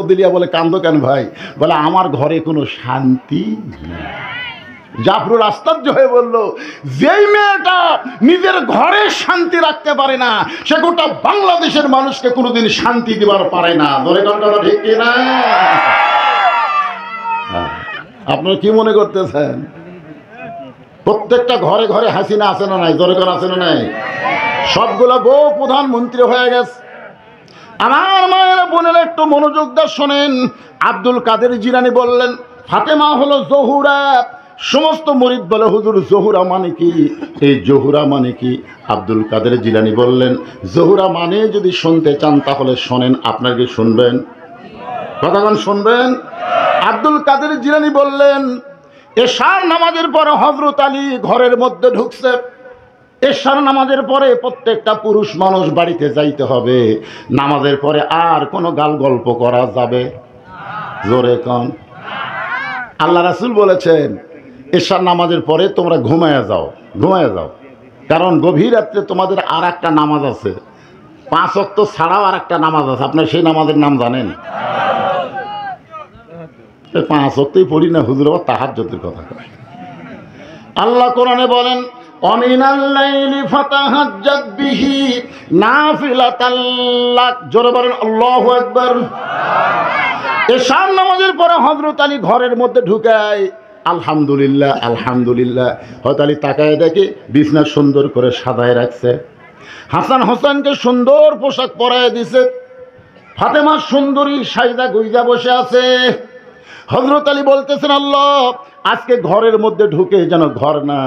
দিলিয়া বলে কান্দো কেন ভাই? বলে আমার ঘরে কোনো শান্তি নেই। জাফরুল আশ্চর্য হয়ে বলল, যেই মেয়েটা নিজের ঘরে শান্তি রাখতে পারে না সে গোটা বাংলাদেশের মানুষকে কোনোদিন শান্তি দিবার পারে না। ধরে কথাটা ঠিক কিনা? আপনারা কি মনে করতেছেন? প্রত্যেকটা ঘরে ঘরে হাসিনা আছে না নাই? জোরে করে আছে না নাই? সবগুলা বউ প্রধানমন্ত্রী হয়ে গেছে। আমার মায়ের বোনেরা একটু মনোযোগ দিয়ে শোনেন। আব্দুল কাদের জিলানী বললেন ফাতেমা হলো জহুরা। সমস্ত মুরিদ বলে হুজুর জহুরা মানে কি? এই জহুরা মানে কি? আব্দুল কাদের জিলানী বললেন জহুরা মানে যদি শুনতে চান তাহলে শোনেন। আপনার কি শুনবেন? কতক্ষণ শুনবেন? আব্দুল কাদের জিলানী বললেন এশার নামাজের পরে হযরত আলী ঘরের মধ্যে ঢুকছে। এশার নামাজের পরে প্রত্যেকটা পুরুষ মানুষ বাড়িতে যাইতে হবে। নামাজের পরে আর কোনো গাল গল্প করা যাবে? জোরে কন। আল্লাহ রাসূল বলেছেন এশার নামাজের পরে তোমরা ঘুমায়া যাও, ঘুমায়া যাও। কারণ গভীর রাত্রে তোমাদের আর একটা নামাজ আছে, 5 ওয়াক্ত ছাড়াও আর একটা নামাজ আছে। আপনার সেই নামাজের নাম জানেন? 5 ওয়াক্তই পড়ি না হুজুর, আবার তাহাজ্জুদের কথা কয়। আল্লাহ কোরআনে বলেন অমিনাল লাইলি ফাতাহাজ্জাত বিহি নাফিলাতাল লাক। জোরে বলেন আল্লাহু আকবার। এশার নামাজের পরে হযরত আলী ঘরের মধ্যে ঢুকায়। আলহামদুলিল্লাহ আলহামদুলিল্লাহ। হযরত আলী তাকায় দেখে বিছনা সুন্দর করে সাজায় রাখছে। হাসান হোসেনকে সুন্দর পোশাক পরায় দিছে। ফাতেমা সুন্দরী সাজদা গুইজা বসে আছে। হযরত আলী বলতেছেন আল্লাহ আজকে ঘরের মধ্যে ঢুকে যেন ঘর না,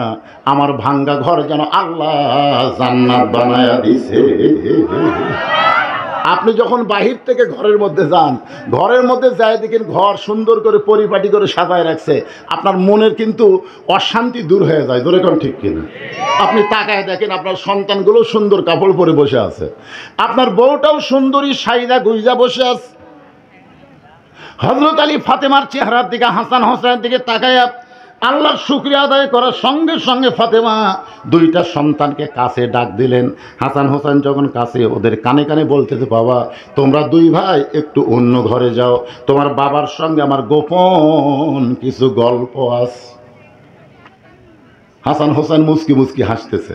আমার ভাঙ্গা ঘর যেন আল্লাহ জান্নাত বানায়া দিছে। আপনি যখন বাহির থেকে ঘরের মধ্যে যান, ঘরের মধ্যে যায় দেখেন ঘর সুন্দর করে পরিপাটি করে সাজায় রাখছে, আপনার মনের কিন্তু অশান্তি দূর হয়ে যায়। ধরে কোন ঠিক কিনা? আপনি তাকায় দেখেন আপনার সন্তানগুলো সুন্দর কাপড় পরে বসে আছে, আপনার বউটাও সুন্দরী সাইদা গুইজা বসে আছে। হযরত আলী ফাতেমার চেহারার দিকে হাসান হোসেনের দিকে তাকায় আল্লাহর শুকরিয়া আদায় করার সঙ্গে সঙ্গে ফাতেমা 2টা সন্তানকে কাছে ডাক দিলেন। হাসান হোসেন যখন কাছে ওদের কানে কানে বলতেছে বাবা তোমরা 2 ভাই একটু অন্য ঘরে যাও, তোমার বাবার সঙ্গে আমার গোপন কিছু গল্প আছে। হাসান হোসেন মুস্কি মুস্কি হাসতেছে।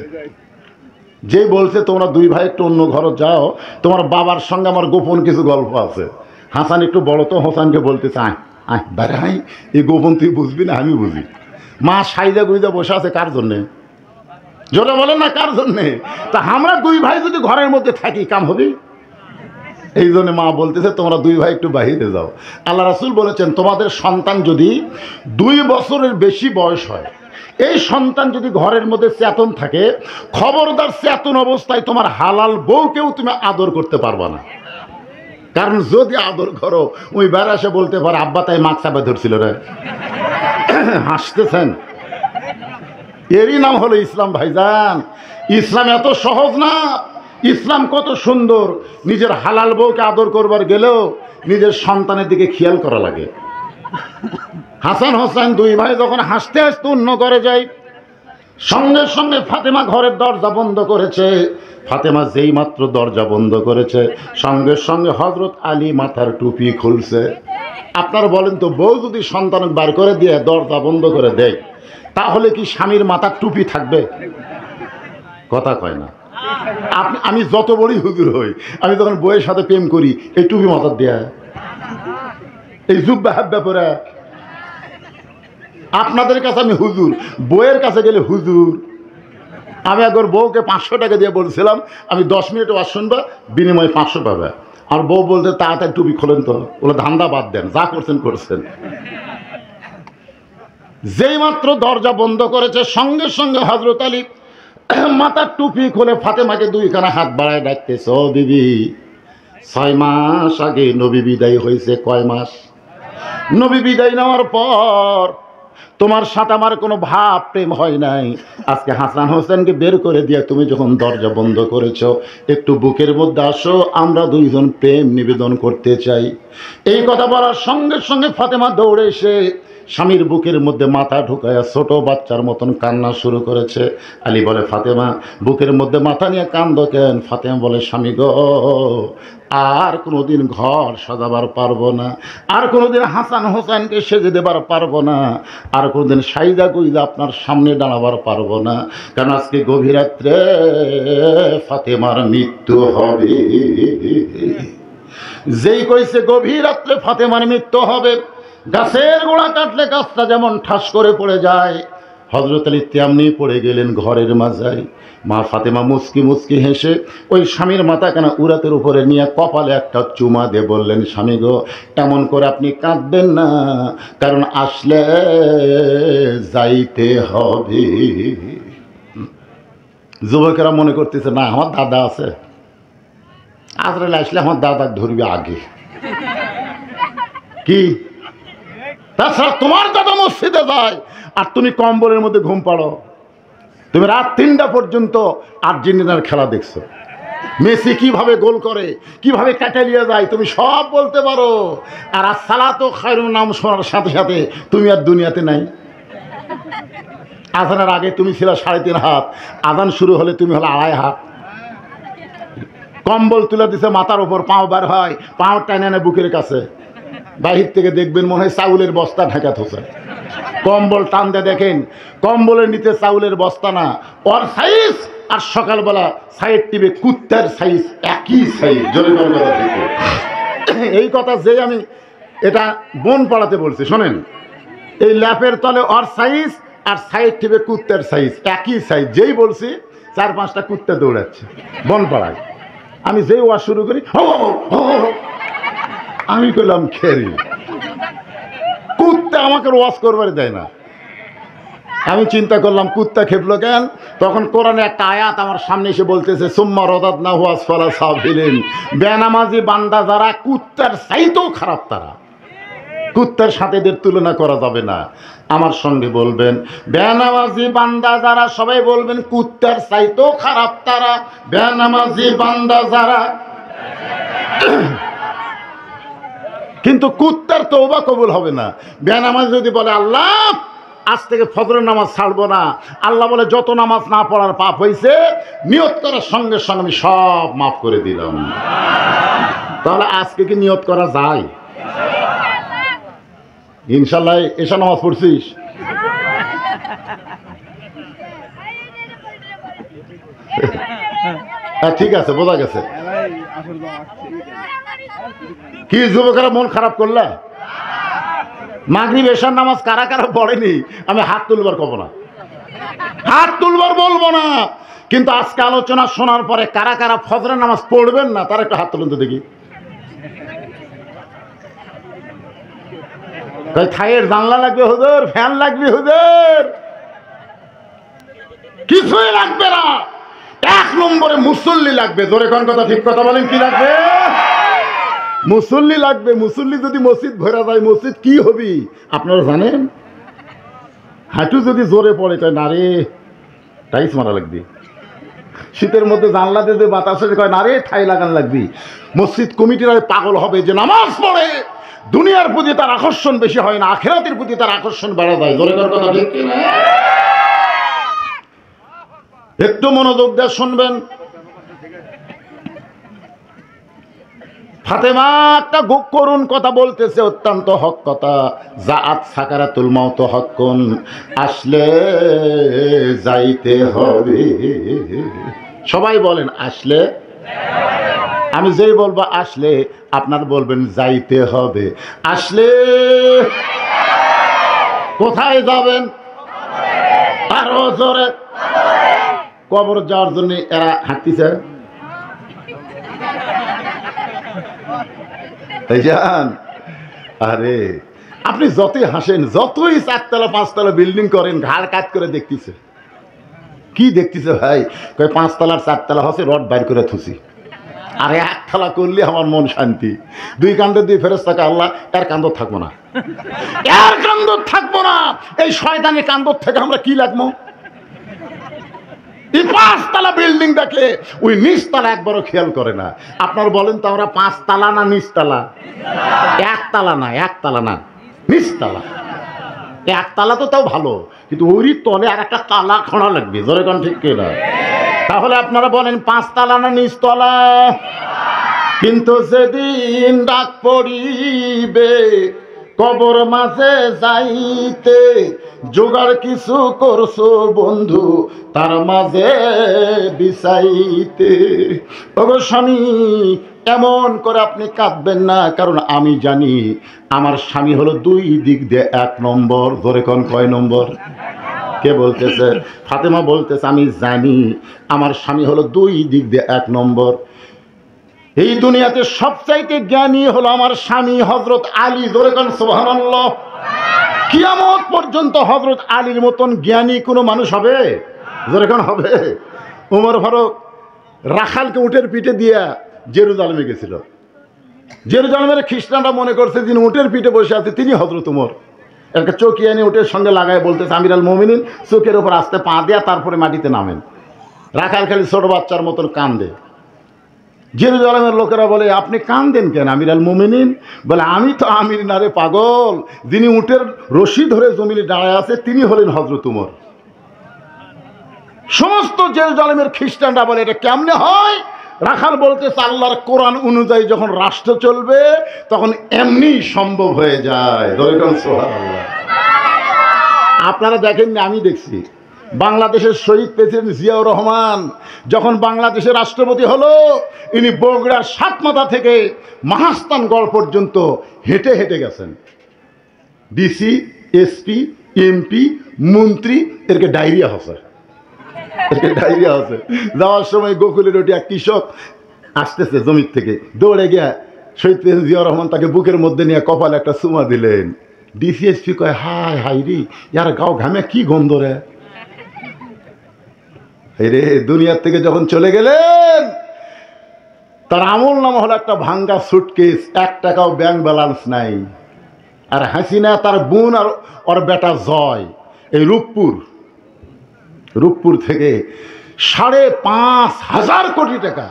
যে বলছে তোমরা 2 ভাই একটু অন্য ঘরে যাও, তোমার বাবার সঙ্গে আমার গোপন কিছু গল্প আছে। হাসান একটু বড় তো, হোসেনকে বলতেছে আয় আয় বারে হাই, এই গোপন তুই বুঝবি না আমি বুঝি। মা সাইজা গুইজা বসে আছে কার জন্যে? জোরে বলেন না কার জন্যে? তা আমরা 2 ভাই যদি ঘরের মধ্যে থাকি কাম হবে? এই জন্য মা বলতেছে তোমরা 2 ভাই একটু বাহিরে যাও। আল্লাহ রাসূল বলেছেন তোমাদের সন্তান যদি 2 বছরের বেশি বয়স হয়, এই সন্তান যদি ঘরের মধ্যে চেতন থাকে, খবরদার চেতন অবস্থায় তোমার হালাল বউকেও তুমি আদর করতে পারবা না। কারণ যদি আদর করো ওই বেড়া এসে বলতে পারে আব্বা তাই মাছ চাপা ধরছিল রে। হাসতেছেন? এরই নাম হলো ইসলাম ভাইজান। ইসলাম এত সহজ না। ইসলাম কত সুন্দর। নিজের হালাল বউকে আদর করবার গেলেও নিজের সন্তানের দিকে খেয়াল করা লাগে। হাসান হোসেন 2 ভাই যখন হাসতে হাসতে অন্য ঘরে যায়, সঙ্গে সঙ্গে ফাতেমা ঘরের দরজা বন্ধ করেছে। ফাতেমা যেই মাত্র দরজা বন্ধ করেছে সঙ্গে সঙ্গে হযরত আলী মাথার টুপি খুলছে। আপনারা বলেন তো বউ যদি সন্তান বার করে দিয়ে দরজা বন্ধ করে দেয় তাহলে কি স্বামীর মাথার টুপি থাকবে? কথা কয় না। আমি যত বড়ই হুজুর হই, আমি যখন বউয়ের সাথে প্রেম করি এই টুপি মাথার দেয়া, এই জুব্বা হাব্বা পরে। আপনাদের কাছে আমি হুজুর, বউয়ের কাছে গেলে হুজুর। আমি একবার বউকে 500 টাকা দিয়ে বলছিলাম আমি 10 মিনিট ওয়াজ শুনবা, বিনিময়ে 500 পাবে। আর বউ বলতে তাড়াতাড়ি টুপি খোলেন তো, ওগুলো ধান্দা বাদ দেন, যা করছেন করছেন। যেই মাত্র দরজা বন্ধ করেছে সঙ্গে সঙ্গে হযরত আলী মাথার টুপি খুলে ফাতেমাকে 2 খানা হাত বাড়ায় ডাকতেছে ও বিবি 6 মাস আগে নবী বিদায় হয়েছে। কয় মাস? নবী বিদায় নেওয়ার পর তোমার সাথে আমার কোনো ভাব প্রেম হয় নাই। আজকে হাসান হোসেনকে বের করে দিয়ে তুমি যখন দরজা বন্ধ করেছো একটু বুকের মধ্যে আসো, আমরা 2 জন প্রেম নিবেদন করতে চাই। এই কথা বলার সঙ্গে সঙ্গে ফাতেমা দৌড়ে এসে স্বামীর বুকের মধ্যে মাথা ঢুকায়া ছোট বাচ্চার মতন কান্না শুরু করেছে। আলী বলে, ফাতেমা বুকের মধ্যে মাথা নিয়ে কান্দো কেন? ফাতেমা বলে, স্বামী গো, আর কোনোদিন ঘর সাজাবার পারবো না, আর কোনোদিন হাসান হোসেনকে সেজে দেবার পারবো না, আর কোনোদিন সাইদা গুইদা আপনার সামনে দাঁড়াবার পারবো না, কারণ আজকে গভীর রাত্রে ফাতেমার মৃত্যু হবে। যেই কইছে গভীর রাত্রে ফাতেমার মৃত্যু হবে, গাছের গোড়া কাটলে গাছটা যেমন ঠাস করে পড়ে যায়, হযরত আলী তেমনি পড়ে গেলেন ঘরের মাঝায়। মা ফাতেমা মুচকি মুচকি হেসে ওই স্বামীর মাথাখানা উরাতের উপরে নিয়ে কপালে একটা চুমা দিয়ে বললেন, স্বামী গো, এমন করে আপনি কাঁদবেন না, কারণ আসলে যাইতে হবে। যুবকেরা মনে করতেছে, না আমার দাদা আছে, আজরাইল আসলে আমার দাদা ধরবে আগে। কি তাছাড়া তোমার দাদা মসজিদে যায় আর তুমি কম্বলের মধ্যে ঘুম পাড়ো। তুমি রাত 3টা পর্যন্ত আর্জেন্টিনার খেলা দেখছো, মেসি কিভাবে গোল করে, কিভাবে কাটালিয়ে যায়, তুমি সব বলতে পারো। আর আসসালাতু খায়রুন নাম শোনার সাথে সাথে তুমি আর দুনিয়াতে নাই। আজানের আগে তুমি ছিল 3.5 হাত, আজান শুরু হলে তুমি হলো 2.5 হাত। কম্বল তুলে দিছে মাথার উপর, পাও বার হয়, পাও টানে না বুকের কাছে, বাহির থেকে দেখবেন মনে হয় চাউলের বস্তা ঢাকা থোছে। কম্বল টান দিয়ে দেখেন, কম্বলের নিচে চাউলের বস্তা না, ওর সাইজ আর সকালবেলা সাইড টিপে কুত্তার সাইজ একই সাইজ। জোরে কথা ঠিক। এই কথা যে আমি এটা বোন পাড়াতে বলছি, শোনেন, এই ল্যাপের তলে ওর সাইজ আর সাইড টিপে কুত্তার সাইজ একই সাইজ। যেই বলছি 4-5টা কুত্তা দৌড়াচ্ছে বন পাড়ায়। আমি যেই ওয়াজ শুরু করি, আমি কইলাম খেরি, কুত্তা আমাকে ওয়াজ করবার দেয় না। আমি চিন্তা করলাম কুত্তা খেপলো কেন? তখন কোরআনে একটা আয়াত আমার সামনে এসে বলতেছে, সুম্মা রাদাদনাহু আসফালা সাফিলিন, বেনামাজি বান্দা যারা কুত্তার চাইতেও খারাপ, তারা কুত্তার সাথে এদের তুলনা করা যাবে না। আমার সঙ্গে বলবেন, বেনামাজি বান্দা যারা, সবাই বলবেন কুত্তার চাইতেও খারাপ তারা, বেনামাজি বান্দা যারা। কিন্তু কুত্তার তওবা কবুল হবে না। বেনামাজি যদি বলে, আল্লাহ আজ থেকে ফজরের নামাজ ছাড়বো না, আল্লাহ বলে যত নামাজ না পড়ার পাপ হয়েছে নিয়ত করার সঙ্গে সঙ্গে আমি সব মাফ করে দিলাম। তাহলে আজকে কি নিয়ত করা যায়? ইনশাল্লাহ। এসা নামাজ পড়ছিস? ঠিক আছে, বোঝা গেছে। কি যুবকেরা মন খারাপ করলা? মাগরিব এশার নামাজ কারা কারা পড়েনি আমি হাত তুলবার কব না, হাত তুলবার বলবো না, কিন্তু আজকে আলোচনা শোনার পরে কারা কারা ফজরের নামাজ পড়বেন না তারা একটু হাত তুলুন তো দেখি। থাইয়ের জানলা লাগবে হুজুর, ফ্যান লাগবে হুজুর, কিছুই লাগবে না, 1 নম্বরে মুসল্লি লাগবে। জোরে কোন কথা, ঠিক কথা বলেন, কি লাগবে? মুসল্লি লাগবে। মুসল্লি যদি মসজিদ ভরা যায়, মসজিদ কি হবি আপনারা জানেন? হাঁটু যদি জোরে পড়ে, কয় না রে টাইস মারা লাগবে। শীতের মধ্যে জানলা দিয়ে বাতাসে কয় না রে ঠাই লাগান লাগবি। মসজিদ কমিটিরা পাগল হবে যে নামাজ পড়ে দুনিয়ার প্রতি তার আকর্ষণ বেশি হয় না, আখিরাতের প্রতি তার আকর্ষণ বেড়ে যায়। জোরে কোন কথা, ঠিক কিনা? একটু মনোযোগ দিয়ে শুনবেন। ফাতেমা একটা করুণ কথা বলতেছে, অত্যন্ত হক কথা। জাআত সাকারাতুল মাউত হক্কুন, আসলে যাইতে হবে। সবাই বলেন আসলে। আমি যেই বলবো আসলে, আপনার বলবেন যাইতে হবে। আসলে কোথায় যাবেন? আরো জোরে। কবর যাওয়ার জন্য এরা হাঁটতেছে। আরে আপনি যতই হাসেন, যতই 4তলা 5তলা বিল্ডিং করেন, ঘাড় কাজ করে দেখতেছে। কি দেখতেছে ভাই? 5তলার 4তলা হচ্ছে রড বাইর করে থুসি, আর 1তলা করলে আমার মন শান্তি। 2 কান্দর দিয়ে ফেরেশতা কে, আল্লাহ এর কান্দর থাকবো না, এর কান্দর থাকবো না, এই শয়তানের কান্দর থেকে আমরা কি লাগবো? 5তলা বিল্ডিং দেখে ওই নিচতলা একবারও খেয়াল করে না। আপনার বলেন তো, আমরা 5তলা না নিচতলা? 1তলা না, 1তলা না, নিচতলা। একতলা তো তাও ভালো, কিন্তু ওরই তলে আর একটা তালা খোঁড়া লাগবে, জোরে কোন ঠিক কিনা? তাহলে আপনারা বলেন 5 তালা না নিচতলা? কিন্তু যেদিন ডাক পড়িবে কবর মাঝে যাইতে, জোগাড় কিছু করছো বন্ধু তার মাঝে বিছাইতে। ওগো স্বামী, এমন করে আপনি কাঁদবেন না, কারণ আমি জানি আমার স্বামী হলো 2 দিক দিয়ে 1 নম্বর। ধরে কোন কয় নম্বর? কে বলতেছে? ফাতেমা বলতেছে আমি জানি আমার স্বামী হলো 2 দিক দিয়ে 1 নম্বর। এই দুনিয়াতে সবচাইতে জ্ঞানী হলো আমার স্বামী হযরত আলী। ধরে কোন সুবহানাল্লাহ। কিয়ামত পর্যন্ত হযরত আলীর মতন জ্ঞানী কোনো মানুষ হবে? ধরে কোন হবে? ওমর ফারুক রাখালকে উটের পিঠে দিয়া জেরুজালেমে গেছিল। জেরুজালেমের খ্রিস্টানরা মনে করছে যিনি উটের পিঠে বসে আছে তিনি হযরত ওমর। একটা চৌকি এনে উটের সঙ্গে লাগায় বলতেছে আমিরাল মুমিনিন, চোখের উপর আস্তে পা দেয়া তারপরে মাটিতে নামেন। রাখাল খালি ছোট বাচ্চার মতন কান্দে। জেরুজালেমের লোকেরা বলে আপনি কান্দেন কেন আমিরাল মুমিনিন? বলে আমি তো আমির না রে পাগল, যিনি উটের রশি ধরে জমিনে দাঁড়ায় আছে তিনি হলেন হযরত ওমর। সমস্ত জেরুজালেমের খ্রিস্টানরা বলে এটা কেমনে হয়? রাখাল বলতেছে আল্লাহর কোরআন অনুযায়ী যখন রাষ্ট্র চলবে তখন এমনি সম্ভব হয়ে যায়। সুবহানাল্লাহ। আপনারা দেখেননি, আমি দেখছি বাংলাদেশের শহীদ প্রেসিডেন্ট জিয়াউর রহমান যখন বাংলাদেশের রাষ্ট্রপতি হলো, ইনি বগুড়ার সাতমাথা থেকে মহাস্থানগড় পর্যন্ত হেঁটে হেঁটে গেছেন। ডিসি, এসপি, এমপি, মন্ত্রী এরকে ডায়রিয়া হচ্ছে, ডায়রিয়া হচ্ছে। যাওয়ার সময় গোকুলের ওটি এক কৃষক আসতেছে জমির থেকে, দৌড়ে গিয়া শহীদ প্রেসিডেন্ট জিয়াউর রহমান তাকে বুকের মধ্যে নিয়ে কপালে একটা চুমা দিলেন। ডিসি, এসপি কয় হাই হাই রে, ইয়ার গাও ঘামে কি গন্ধ রে। রে দুনিয়ার থেকে যখন চলে গেলেন তার আমল নামা হলো একটা ভাঙ্গা সুটকেস, 1 টাকাও ব্যাংক ব্যালেন্স নাই। আর হাসিনা তার বোন আর ওর বেটা জয় এই রূপপুর থেকে 5,500 কোটি টাকা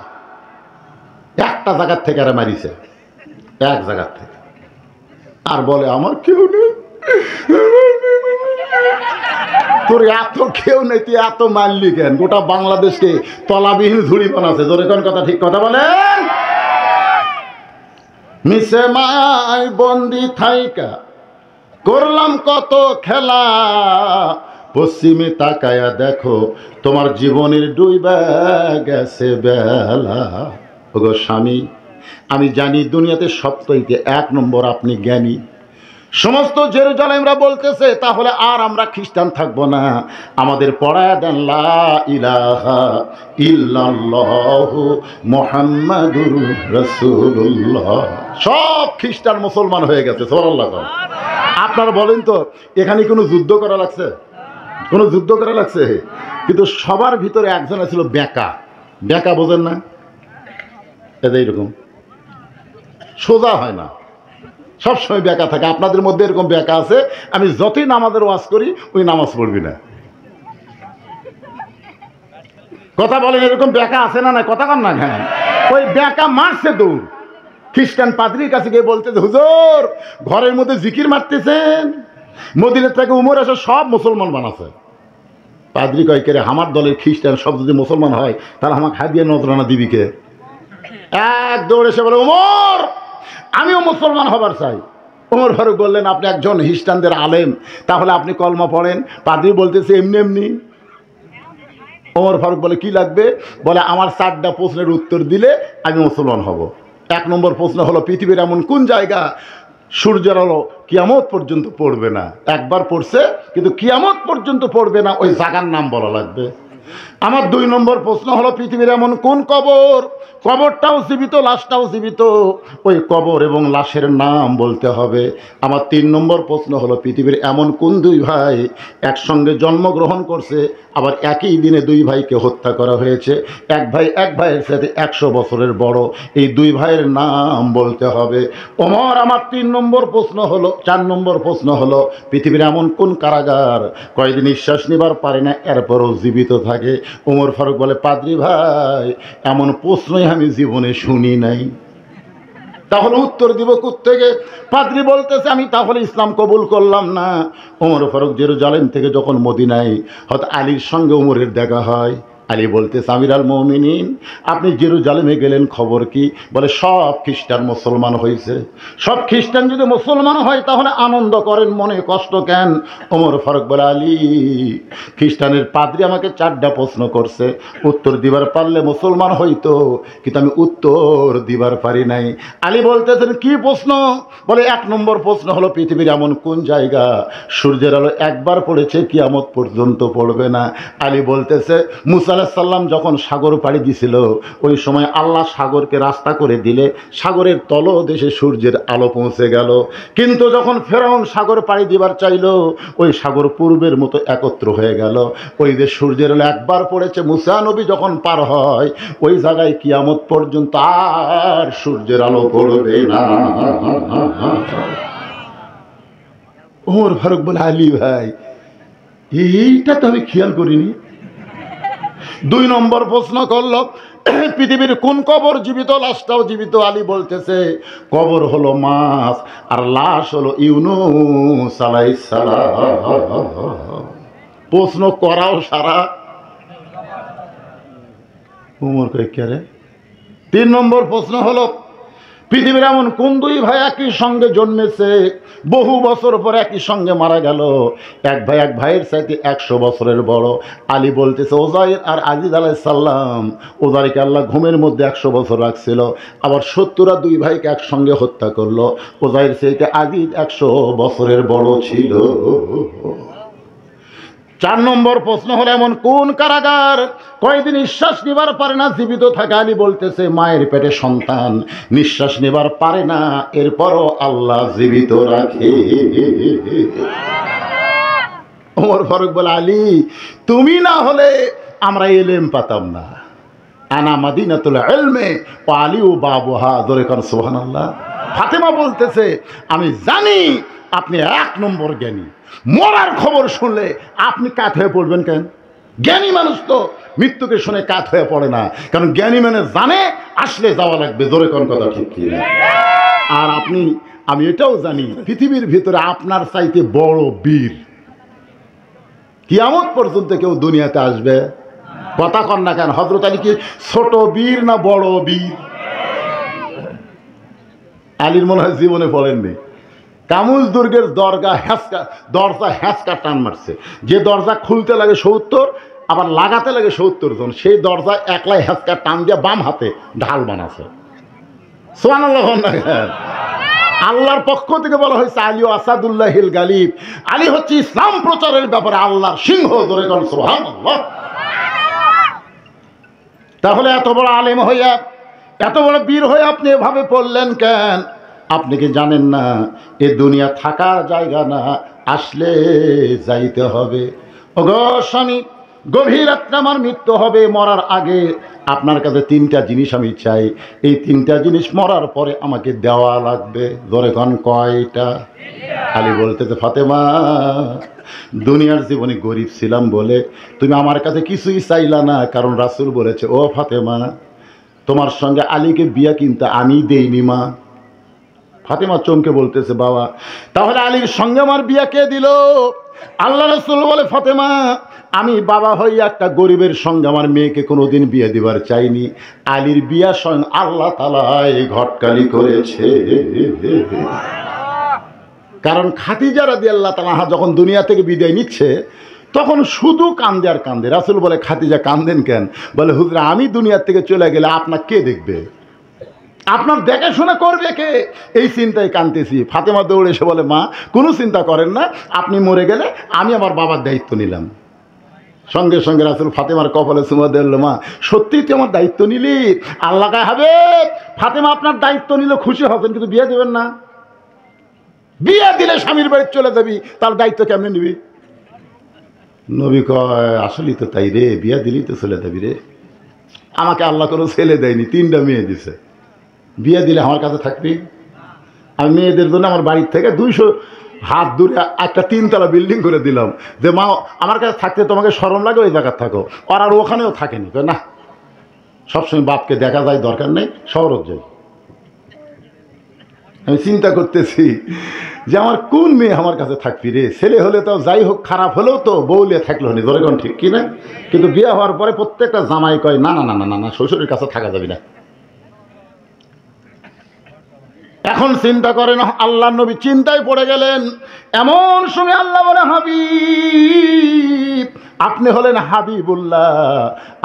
একটা জায়গার থেকে আর মারিছে, এক জায়গার থেকে। আর বলে আমার কেউ নেই। তোর এত কেউ নেই, তুই এত মানলি কেন? গোটা বাংলাদেশকে তলাবিহীন ঝুড়ি বানাচ্ছে। জোরে কোন কথা ঠিক কথা বলেন? মিশে মায় বন্দি থাইকা করলাম কত খেলা, পশ্চিমে তাকায়া দেখো তোমার জীবনের ডুইবা গেছে বেলা। ওগো স্বামী, আমি জানি দুনিয়াতে সবথেকে 1 নম্বর আপনি জ্ঞানী। সমস্ত জেরুজালেমরা বলতেছে তাহলে আর আমরা খ্রিস্টান থাকবো না, আমাদের পড়ায় দেন লা ইলাহা ইল্লাল্লাহু মুহাম্মাদুর রাসূলুল্লাহ। সব খ্রিস্টান মুসলমান হয়ে গেছে। সুবহানাল্লাহ। আপনারা বলেন তো এখানে কোনো যুদ্ধ করা লাগছে? কোনো যুদ্ধ করা লাগছে? কিন্তু সবার ভিতরে একজন ছিল বেঁকা। বেঁকা বোঝেন না? এটা এইরকম সোজা হয় না, সবসময় বেঁকা থাকে। আপনাদের মধ্যে এরকম বেঁকা আছে, আমি যতই নামাজের ওয়াজ করি ওই নামাজ পড়বি না। কথা বলেন, এরকম বেঁকা আছে না? না কথা কন না। হ্যাঁ, ওই বেঁকা মারছে দৌড়। খ্রিস্টান পাদ্রীর কাছে গিয়ে বলতেছে হুজুর ঘরের মধ্যে জিকির মারতেছেন, মদিনার থেকে উমর এসে সব মুসলমান বানাচ্ছে। পাদ্রী কয় কে রে, আমার দলের খ্রিস্টান সব যদি মুসলমান হয় তাহলে আমাকে হাদিয়া নজরানা দিবি কে? এক দৌড় এসে বলে উমর আমিও মুসলমান হবার চাই। ওমর ফারুক বললেন আপনি একজন খ্রিস্টানদের আলেম, তাহলে আপনি কলমা পড়েন। পাদ্রী বলতেছে এমনি এমনি। ওমর ফারুক বলে কি লাগবে? বলে আমার 4টা প্রশ্নের উত্তর দিলে আমি মুসলমান হব। 1 নম্বর প্রশ্ন হলো পৃথিবীর এমন কোন জায়গা সূর্যের আলো কিয়ামত পর্যন্ত পড়বে না? একবার পড়ছে কিন্তু কিয়ামত পর্যন্ত পড়বে না, ওই জায়গার নাম বলা লাগবে। আমার 2 নম্বর প্রশ্ন হলো পৃথিবীর এমন কোন কবর, কবরটাও জীবিত লাশটাও জীবিত, ওই কবর এবং লাশের নাম বলতে হবে। আমার 3 নম্বর প্রশ্ন হলো পৃথিবীর এমন কোন 2 ভাই একসঙ্গে জন্মগ্রহণ করছে আবার একই দিনে 2 ভাইকে হত্যা করা হয়েছে, এক ভাই এক ভাইয়ের সাথে 100 বছরের বড়, এই 2 ভাইয়ের নাম বলতে হবে। ওমর আমার 3 নম্বর প্রশ্ন হলো 4 নম্বর প্রশ্ন হলো পৃথিবীর এমন কোন কারাগার কয়েকদিন নিঃশ্বাস নিবার পারে না এরপরও জীবিত থাকে? ওমর ফারুক বলে পাদ্রী ভাই এমন প্রশ্নই আমি জীবনে শুনি নাই। তাহলে উত্তর দিব কোত্থেকে? পাদ্রী বলতেছে আমি তাহলে ইসলাম কবুল করলাম না। ওমর ফারুক জেরুজালেম থেকে যখন মদিনায় হয়তো আলীর সঙ্গে ওমরের দেখা হয়, আলী বলতেছে আমির আল মুমিনিন, আপনি জেরুজালেমে গেলেন, খবর কি? বলে সব খ্রিস্টান মুসলমান হয়েছে। সব খ্রিস্টান যদি মুসলমান হয় তাহলে আনন্দ করেন, মনে কষ্ট কেন? ওমর ফারুক বলে আলী, খ্রিস্টানের পাদ্রী আমাকে 4টা প্রশ্ন করছে, উত্তর দিবার পারলে মুসলমান হইতো, কিন্তু আমি উত্তর দিবার পারি নাই। আলী বলতেছেন কি প্রশ্ন? বলে 1 নম্বর প্রশ্ন হলো পৃথিবীর এমন কোন জায়গা সূর্যের আলো একবার পড়েছে কিয়ামত পর্যন্ত পড়বে না? আলী বলতেছে মুসা আলাইহিস সালাম যখন সাগর পাড়ি দিছিল ওই সময় আল্লাহ সাগরকে রাস্তা করে দিলে সাগরের তলদেশে সূর্যের আলো পৌঁছে গেল, কিন্তু যখন ফেরাউন সাগর পাড়ি দিবার চাইল ওই সাগর পূর্বের মতো একত্র হয়ে গেল। ওই যে সূর্যের আলো একবার পড়েছে, মুসা নবী যখন পার হয় ওই জায়গায় কিয়ামত পর্যন্ত আর সূর্যের আলো পড়বে না। ওমর ফারুক বলে আলী ভাই, এইটা তো আমি খেয়াল করিনি। 2 নম্বর প্রশ্ন করল পৃথিবীর কোন কবর জীবিত, লাশটাও জীবিত? আলী বলতেছে কবর হলো মাছ আর লাশ হলো ইউনূস আলাইহিস সালাম। প্রশ্ন করাও সারা। ওমর কই কে রে? 3 নম্বর প্রশ্ন হলো পৃথিবীর এমন কোন 2 ভাই একই সঙ্গে জন্মেছে, বহু বছর পর একই সঙ্গে মারা গেল, এক ভাই এক ভাইয়ের চাইতে 100 বছরের বড়? আলী বলতেছে ওজাইর আর আজিজ আলাইহিস সালাম। ওজাইরকে আল্লাহ ঘুমের মধ্যে 100 বছর রাখছিল, আবার 70টা 2 ভাইকে একসঙ্গে হত্যা করলো। ওজাইর চাইতে আজিজ 100 বছরের বড় ছিল। 4 নম্বর প্রশ্ন হলো এমন কোন কারাগার কয়দিন নিঃশ্বাস নেবার পারে না, জীবিত থাকে? আলী বলতেছে মায়ের পেটে সন্তান নিঃশ্বাস নেবার পারে না, এরপরও আল্লাহ জীবিত রাখে। ওমর ফারুক বলে আলী, তুমি না হলে আমরা ইলম পেতাম না। আনা মাদিনাতুল ইলমি ওয়া আলিউ বাবুহা। জোরে কর সুবহানাল্লাহ। ফাতেমা বলতেছে আমি জানি আপনি 1 নম্বর জ্ঞানী, মরার খবর শুনলে আপনি কাত হয়ে পড়বেন কেন? জ্ঞানী মানুষ তো মৃত্যুকে শুনে কাত হয়ে পড়ে না, কারণ জ্ঞানী মানে জানে আসলে যাওয়া লাগবে। জোরে কোন কথা ঠিক কি? আর আমি এটাও জানি পৃথিবীর ভিতরে আপনার চাইতে বড় বীর কিয়ামত পর্যন্ত কেউ দুনিয়াতে আসবে? কথা কন না কেন? হযরত আলী কি ছোট বীর না বড় বীর? আলীর মনে হয় জীবনে পড়েননি। কামুজ দুর্গের দরজা হ্যাঁচকা টান মারছে, যে দরজা খুলতে লাগে 70 আবার লাগাতে লাগে 70 জন, সেই দরজা একলাই হ্যাঁচকা টান দিয়ে বাম হাতে ঢাল বানাছে। সুবহানাল্লাহ। আল্লাহর পক্ষ থেকে বলা হয়েছে আলী আসাদুল্লাহিল গালিব, আলী হচ্ছে ইসলাম প্রচারের ব্যাপারে আল্লাহর সিংহ। ধরে কোন সুবহানাল্লাহ। তাহলে এত বড় আলেম হইয়া এত বড় বীর হয়ে আপনি এভাবে পড়লেন কেন? আপনি কি জানেন না এ দুনিয়া থাকার জায়গা না, আসলে যাইতে হবে। ওগো স্বামী, গভীর রাত্রে আমার মৃত্যু হবে, মরার আগে আপনার কাছে 3টা জিনিস আমি চাই, এই 3টা জিনিস মরার পরে আমাকে দেওয়া লাগবে। ধরে কোন কয়টা? আলী বলতেছে ফাতেমা, দুনিয়ার জীবনে গরিব ছিলাম বলে তুমি আমার কাছে কিছুই চাইলা না, কারণ রাসূল বলেছে ও ফাতেমা তোমার সঙ্গে আলীকে বিয়া কিনতে আমি দেইনি মা। ফাতেমা চমকে বলতেছে বাবা তাহলে আলীর সঙ্গে আমার বিয়া কে দিল? আল্লাহ রাসূল বলে ফাতেমা আমি বাবা হইয়া একটা গরিবের সঙ্গে আমার মেয়েকে কোনোদিন বিয়ে দিবার চাইনি, আলীর বিয়া স্বয়ং আল্লাহ তাআলা ঘটকালি করেছে। কারণ খাদিজা রাদিয়াল্লাহু তাআলা যখন দুনিয়া থেকে বিদায় নিচ্ছে তখন শুধু কান্দে আর কান্দে। রাসূল বলে খাদিজা কান্দেন কেন? বলে হুজুর আমি দুনিয়ার থেকে চলে গেলে আপনার কে দেখবে, আপনার দেখাশোনা করবে কে, এই চিন্তায় কাঁদতেছি। ফাতেমা দৌড়ে এসে বলে মা কোনো চিন্তা করেন না, আপনি মরে গেলে আমি আমার বাবার দায়িত্ব নিলাম। সঙ্গে সঙ্গে রাসূল ফাতেমার কপালে চুমা দিল, মা সত্যিই তুই আমার দায়িত্ব নিলি? আল্লাহ হবে ফাতেমা আপনার দায়িত্ব নিলে খুশি হবেন, কিন্তু বিয়ে দেবেন না। বিয়ে দিলে স্বামীর বাড়ি চলে যাবি, তার দায়িত্ব কেমনে নিবি? নবী কয় আসলেই তো তাই রে, বিয়ে দিলেই তো চলে যাবি রে। আমাকে আল্লাহ কোনো ছেলে দেয়নি, 3টা মেয়ে দিছে, বিয়ে দিলে আমার কাছে থাকবি। আমি মেয়েদের জন্য আমার বাড়ির থেকে 200 হাত দূরে একটা 3তলা বিল্ডিং করে দিলাম, যে মা আমার কাছে থাকতে তোমাকে শরম লাগে ওই জায়গায় থাকো। আর ওখানেও থাকেনি, না সবসময় বাপকে দেখা যায়, দরকার নেই, শহরত যাই। আমি চিন্তা করতেছি যে আমার কোন মেয়ে আমার কাছে থাকবি রে। ছেলে হলে তো যাই হোক, খারাপ হলেও তো বউলে থাকলো নি, ধরে কোন ঠিক কিনা। কিন্তু বিয়ে হওয়ার পরে প্রত্যেকটা জামাই কয় না না না না না না, শ্বশুরের কাছে থাকা যাবে না। এখন চিন্তা করেন, আল্লাহ নবী চিন্তায় পড়ে গেলেন। এমন সময় আল্লাহ বলে, হাবিব, আপনি হলেন হাবিবুল্লাহ,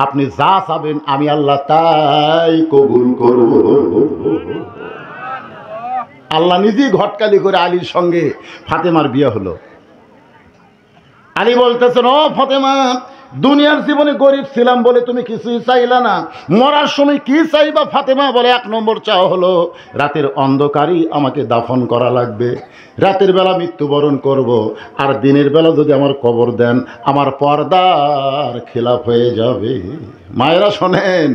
আপনি যা চাবেন আমি আল্লাহ তাই কবুল করব। আল্লাহ নিজেই ঘটকালি করে আলীর সঙ্গে ফাতেমার বিয়ে হলো। আলী বলতেছেন, ও ফাতেমা, দুনিয়ার জীবনে গরিব ছিলাম বলে তুমি কিছুই চাইলা না, মরার সময় কি চাইবা? ফাতেমা বলে, 1 নম্বর চাওয়া হলো রাতের অন্ধকারই আমাকে দাফন করা লাগবে, রাতের বেলা মৃত্যুবরণ করব, আর দিনের বেলা যদি আমার কবর দেন আমার পর্দার খেলাফ হয়ে যাবে। মায়েরা শোনেন,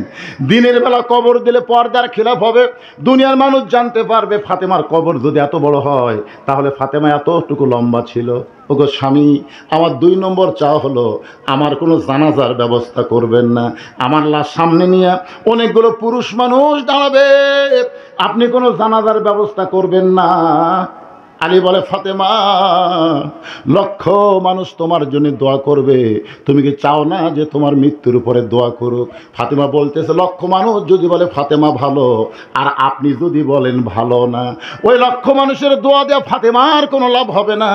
দিনের বেলা কবর দিলে পর্দার খেলাফ হবে, দুনিয়ার মানুষ জানতে পারবে ফাতেমার কবর যদি এত বড় হয় তাহলে ফাতেমা এতটুকু লম্বা ছিল। ওগো স্বামী, আমার 2 নম্বর চাওয়া হলো আমার কোনো জানাজার ব্যবস্থা করবেন না, আমার লাশ সামনে নিয়ে অনেকগুলো পুরুষ মানুষ দাঁড়াবে, আপনি কোনো জানাজার ব্যবস্থা করবেন না। আলী বলে, ফাতেমা, লক্ষ মানুষ তোমার জন্য দোয়া করবে, তুমি কি চাও না যে তোমার মৃত্যুর উপরে দোয়া করুক? ফাতেমা বলতেছে, লক্ষ মানুষ যদি বলে ফাতেমা ভালো, আর আপনি যদি বলেন ভালো না, ওই লক্ষ মানুষের দোয়া দেওয়া ফাতেমার কোনো লাভ হবে না।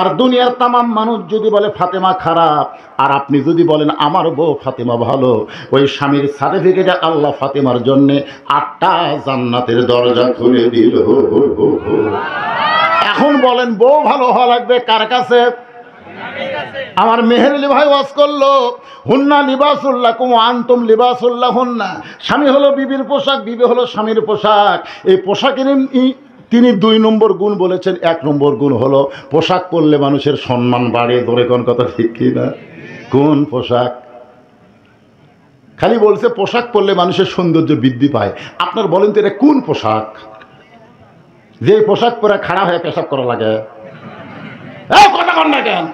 আর দুনিয়ার তামাম মানুষ যদি বলে ফাতেমা খারাপ, আর আপনি যদি বলেন আমার বউ ফাতেমা ভালো, ওই স্বামীর সার্টিফিকেটে আল্লাহ ফাতেমার জন্যে 8টা জান্নাতের দরজা খুলে দিল। এখন বলেন, বউ ভালো হওয়া লাগবে কার কাছে? আমার মেহেরলি ভাই ওয়াজ করলো, হুন্না লিবাসুল্লাকুম ওয়া আনতুম লিবাসুল্লাহুন্না। স্বামী হলো বিবির পোশাক, বিবি হলো স্বামীর পোশাক। এই পোশাকের তিনি 2 নম্বর গুণ বলেছেন। 1 নম্বর গুণ হলো পোশাক পরলে মানুষের সম্মান বাড়ে। ধরে কোন কথা ঠিক কি না? কোন পোশাক? খালি বলছে পোশাক পরলে মানুষের সৌন্দর্য বৃদ্ধি পায়। আপনার বলেন তো এটা কোন পোশাক? যে পোশাক পরে খাড়া হয়ে পেশাব করা লাগে, কথা কন না কেন?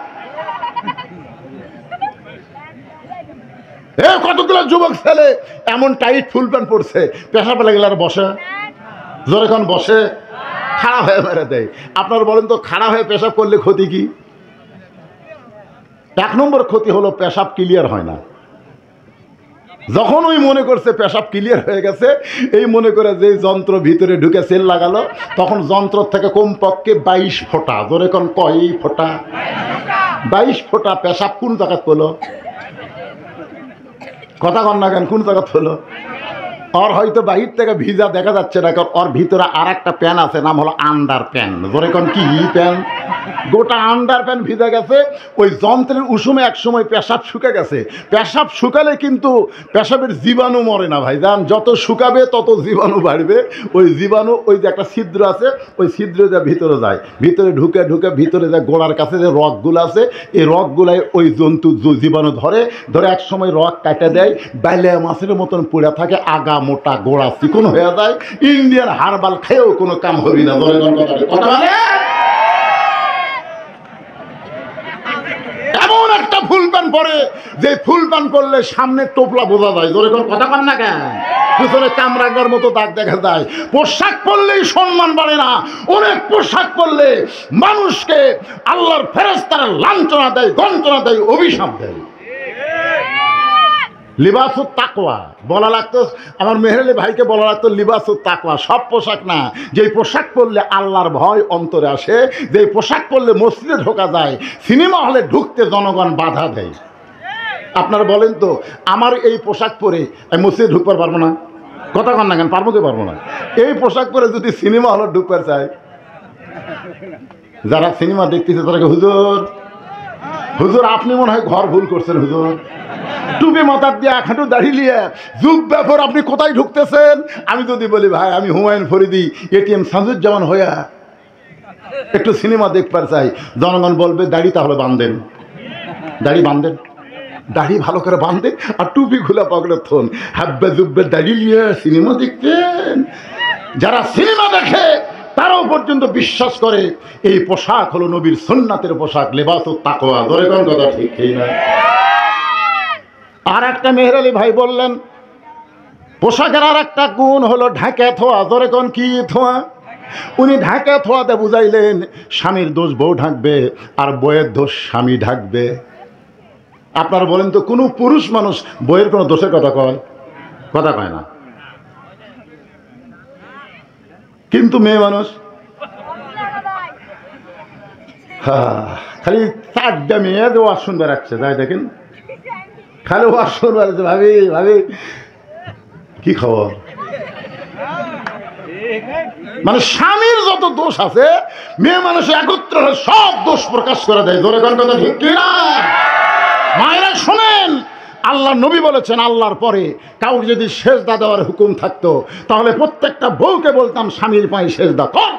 কতগুলো যুবক ছেলে এমন টাইট ফুল প্যান্ট পরছে, পেশাব লাগলে আর বসে, জোরে কোন বসে, খাড়া হয়ে মেরে দেয়। আপনার বলেন তো খাড়া হয়ে পেশাব করলে ক্ষতি কি? 1 নম্বর ক্ষতি হলো পেশাব ক্লিয়ার হয় না। যখন ওই মনে করছে পেশাব ক্লিয়ার হয়ে গেছে, এই মনে করে যে যন্ত্র ভিতরে ঢুকে সেল লাগালো, তখন যন্ত্র থেকে কমপক্ষে 22 ফোঁটা, ধরে কোন কয় ফোঁটা? 22 ফোঁটা পেশাব কোন জায়গাত পেলো? কথা কন না কেন? কোন জায়গাত পেলো? ওর হয়তো বাহির থেকে ভিজা দেখা যাচ্ছে না, কারণ ওর ভিতরে আর একটা প্যান আছে, নাম হলো আন্ডার প্যান। ধরে কোন কি প্যান? গোটা আন্ডার প্যান ভিজা গেছে। ওই যন্ত্রের উষুমে এক সময় পেশাব শুকে গেছে। পেশাব শুকালে কিন্তু পেশাবের জীবাণু মরে না ভাই, জান, যত শুকাবে তত জীবাণু বাড়বে। ওই জীবাণু, ওই যে একটা ছিদ্র আছে, ওই ছিদ্র যা ভিতরে যায়, ভিতরে ঢুকে ঢুকে ভিতরে যা গোড়ার কাছে যে রগগুলো আছে, এই রগগুলাই ওই জন্তু জীবাণু ধরে এক সময় রগ কাটে দেয়, বাইলে মাছের মতন পড়ে থাকে, আগা মোটা গোড়া চিকন হয়ে যায়। ইন্ডিয়ান হারবাল খেয়েও কোনো কাম হবি না। এমন একটা ফুল প্যান্ট পরে যে ফুল প্যান্ট পরলে সামনে টোপলা বোঝা যায়। ধরে কোন কথা কন না কেন? পিছনে কামরাঙ্গার মতো দাগ দেখা যায়। পোশাক পরলেই সম্মান বাড়ে না, অনেক পোশাক পরলে মানুষকে আল্লাহর ফেরেশতারা লাঞ্ছনা দেয়, গঞ্জনা দেয়, অভিশাপ দেয়। লিবাসুত তাকওয়া বলা লাগতো, আমার মেহেরলি ভাইকে বলা লাগতো লিবাসুত তাকওয়া। সব পোশাক না, যেই পোশাক পরলে আল্লাহর ভয় অন্তরে আসে, যেই পোশাক পরলে মসজিদে ঢোকা যায়, সিনেমা হলে ঢুকতে জনগণ বাধা দেয়। আপনারা বলেন তো, আমার এই পোশাক পরে আমি মসজিদে ঢুকতে পারবো না? কথা কন না কেন? পারবো কি পারবো না? এই পোশাক পরে যদি সিনেমা হলে ঢুকতে চাই, যারা সিনেমা দেখতেছে তারা হুজুর, হুজুর আপনি মনে হয় ঘর ভুল করছেন হুজুর, টুপি মাথার দিয়ে খাটু দাঁড়িয়ে নিয়ে যুগ ব্যাপার আপনি কোথায় ঢুকতেছেন? আমি যদি বলি ভাই আমি হুমায়ুন ফরিদি এটিএম সাজুজ্জামান হইয়া একটু সিনেমা দেখবার চাই, জনগণ বলবে দাড়ি তাহলে বাঁধেন, দাড়ি বাঁধেন, দাড়ি ভালো করে বাঁধেন আর টুপি খোলা পকেটে থন, হাব্বে জুব্বে দাড়ি নিয়ে সিনেমা দেখতেন। যারা সিনেমা দেখে তারাও পর্যন্ত বিশ্বাস করে এই পোশাক হলো নবীর সুন্নাতের পোশাক, লিবাসুত তাকওয়া। ধরে কোন কথা ঠিক না? আর একটা মেহেরলি ভাই বললেন পোশাকের আর একটা গুণ হলো ঢাকে থোয়া। ধরে কোন কি থোয়া? উনি ঢাকা থোয়াতে বুঝাইলেন স্বামীর দোষ বউ ঢাকবে আর বইয়ের দোষ স্বামী ঢাকবে। আপনারা বলেন তো কোনো পুরুষ মানুষ বইয়ের কোনো দোষের কথা কয়? কথা কয় না। কিন্তু মেয়ে মানুষ খালি 4টা মেয়ে যে ওয়াজ শুনবে রাখছে, তাই দেখেন খালি ওয়াজ শুনবে রাখছে। ভাবি ভাবি কি খবর? মানে স্বামীর যত দোষ আছে মেয়ে মানুষ একত্র হয়ে সব দোষ প্রকাশ করে দেয়। জোরে কোন কথা ঠিক কিনা? মায়েরা শোনেন, আল্লাহ নবী বলেছেন আল্লাহর পরে কাউকে যদি সেজদা দেওয়ার হুকুম থাকতো তাহলে প্রত্যেকটা বউকে বলতাম স্বামীর পায়ে সেজদা কর।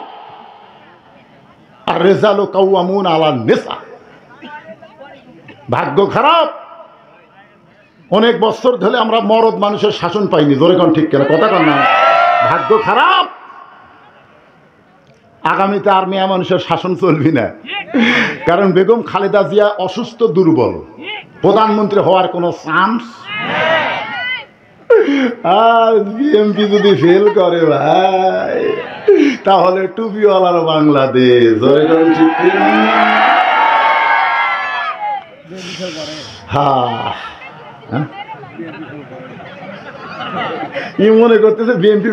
আর রেজালু কাওয়ামুন আলা নিসা। ভাগ্য খারাপ, অনেক বছর ধরে আমরা মরদ মানুষের শাসন পাইনি। জোরে কোন ঠিক কিনা? কথা কন না। ভাগ্য খারাপ, আগামীতে আর মেয়ে মানুষের শাসন চলবি না। কারণ বেগম খালেদা জিয়া অসুস্থ, দুর্বল, প্রধানমন্ত্রী হওয়ার কোনো চান্স। আর বিএনপি যদি ফেল করে ভাই তাহলে টুপিওয়ালার বাংলাদেশ। হ্যাঁ, মনে করতেছে বিএনপি